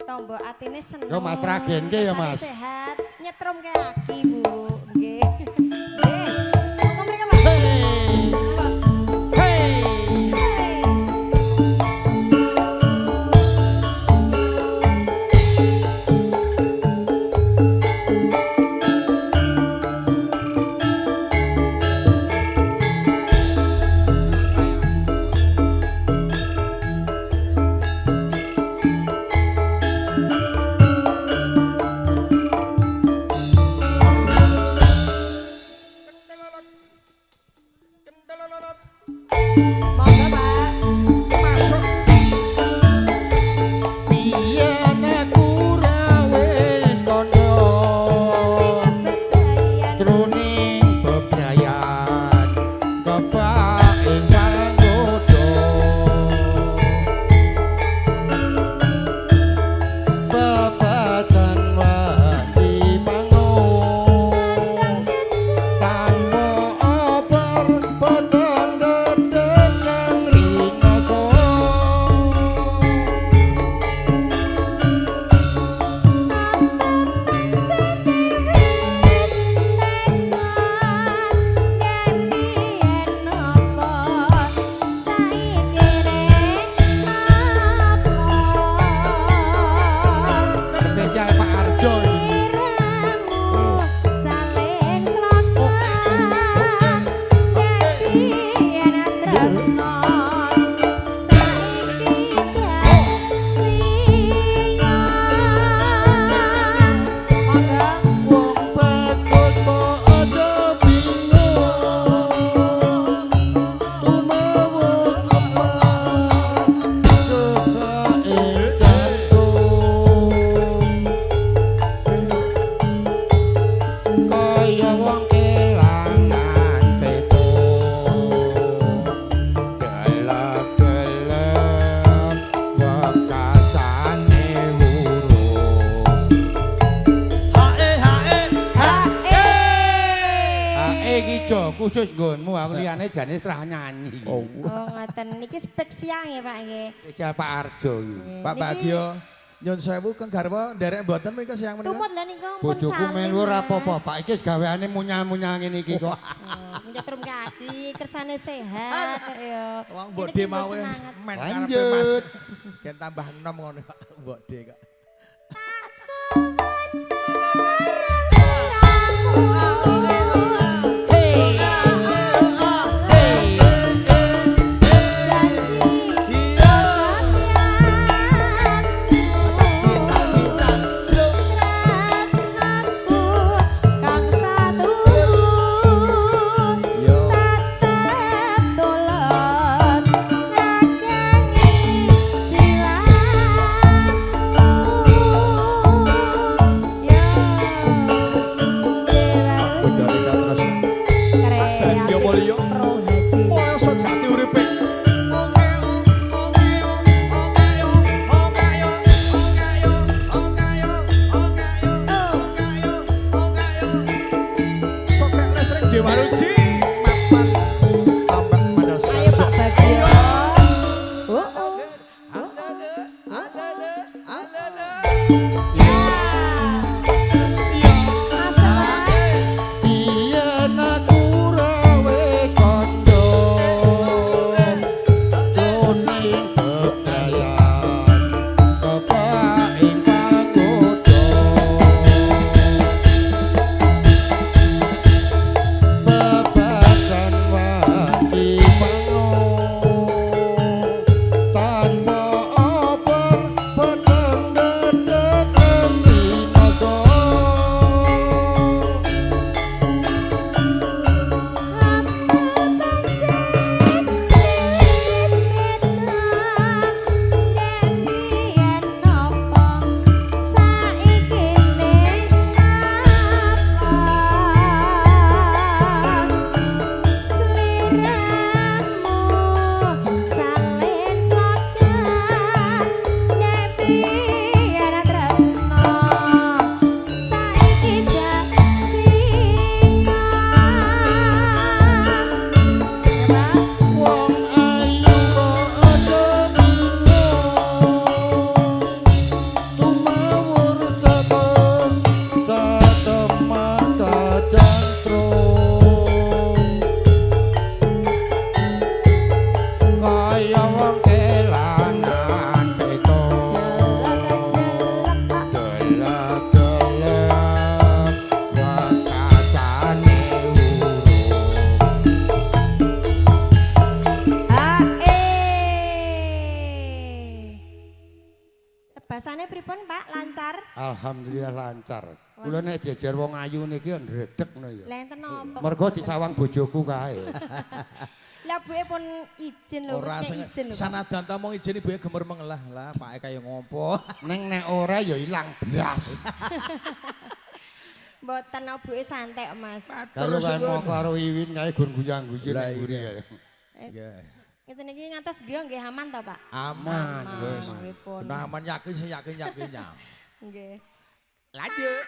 Tombo atine seneng. Yo Mas Ragen ki ya Mas. Sehat, nyetrum ke aki Bu. Nggih. Nggih. Monggo mriki Mas. Hey. Monggo Pak. Biyen aku ra wis kandha jroning bebrayan bapak ingkang godha babagan wati pangun tanpa oper boten dedekang rinoko spesial Pak Arjo iki. Wong bakut kok aja bingung tumawon apa kebae kaya wong kelangan peto gelap-gelap wakasane huruf iki jo khusus nggonmu aku liyane jane serah nyanyi. Oh, ngoten niki spesial ya Pak nggih. Spesial Pak Arjo iki. Pak Bagio, nyun sewu keng garwa nderek mboten menika siang menika. Tumut lha niku pun Bojoku sami, melu ora Mas. apa-apa, Pak iki gaweane munyal-munyal ngene iki kok. Nyetrum kaki, kersane sehat ya. Wong Ini Mbok timbul mau semangat. men Lanjut. karepe Mas. Yen tambah 6 ngono Pak Mbok D kok. Tak sowan bareng Dewa Ruci mapan tambah pada Ayo Pak Bagio. Yen aku ra wis kandha jroning bebrayan bapak ingkang godha babagan wati pangun tanpa oper boten dedeken rinoko Wong ayu kok aja bingung Basane pripun Pak? Lancar? Alhamdulillah lancar. Kula nek jejer wong ayu niki ndredeg ngono ya. Lah enten napa? Mergo disawang bojoku kae. Lah buke pun izin lho, Ora wis izin lho. Pak. sanadan ta mong izin ibuke gemer mengelah. Lah pake kaya ngopo. Neng nek ora ya ilang blas. Mboten obuke santai Mas. Kalau kan mau karo Iwin kae gun guyang-guyu Lah, nek mburi iya. kae. Iya. Ngeten iki ngantos griya nggih aman ta Pak? Aman wis. Pripun? Nah, aman yakin sing yakin-yakinnya. Nggih. Lanjut.